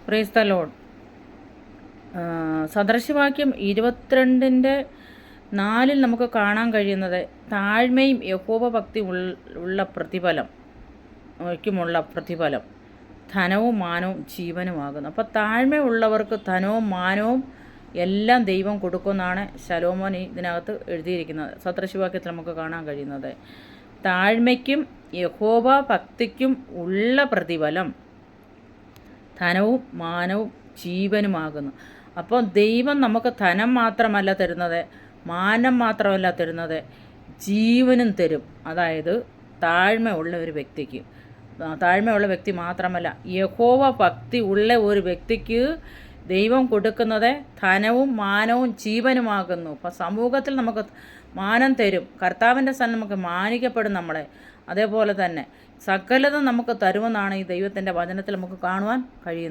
Praise the Lord. സദൃശവാക്യം 22:4 നമുക്ക് കാണാൻ കഴിയുന്നത് താഴ്മയും യഹോവ ഭക്തി ഉള്ള പ്രതിഫലം ധനവും മാനവും ജീവനുമാകുന്നു. അപ്പോൾ താഴ്മയുള്ളവർക്ക് ധനവും മാനവും എല്ലാം ദൈവം കൊടുക്കുമെന്നാണ് ശലോമോൻ ഇതിനകത്ത് എഴുതിയിരിക്കുന്നത്. സദൃശവാക്യത്തിൽ നമുക്ക് കാണാൻ കഴിയുന്നത് താഴ്മയ്ക്കും യഹോവ ഭക്തിക്കും ഉള്ള പ്രതിഫലം ധനവും മാനവും ജീവനുമാകുന്നു. അപ്പോൾ ദൈവം നമുക്ക് ധനം മാത്രമല്ല തരുന്നത്, മാനം മാത്രമല്ല തരുന്നത്, ജീവനും തരും. അതായത് താഴ്മയുള്ള ഒരു വ്യക്തിക്ക്, താഴ്മയുള്ള വ്യക്തി മാത്രമല്ല, യഹോവ ഭക്തി ഉള്ള ഒരു വ്യക്തിക്ക് ദൈവം കൊടുക്കുന്നത് ധനവും മാനവും ജീവനുമാകുന്നു. അപ്പോൾ സമൂഹത്തിൽ നമുക്ക് മാനം തരും, കർത്താവിൻ്റെ സ്ഥലം നമുക്ക് മാനിക്കപ്പെടും നമ്മളെ. അതേപോലെ തന്നെ സകലതും നമുക്ക് തരുമെന്നാണ് ഈ ദൈവത്തിൻ്റെ വചനത്തിൽ നമുക്ക് കാണുവാൻ കഴിയുന്നത്.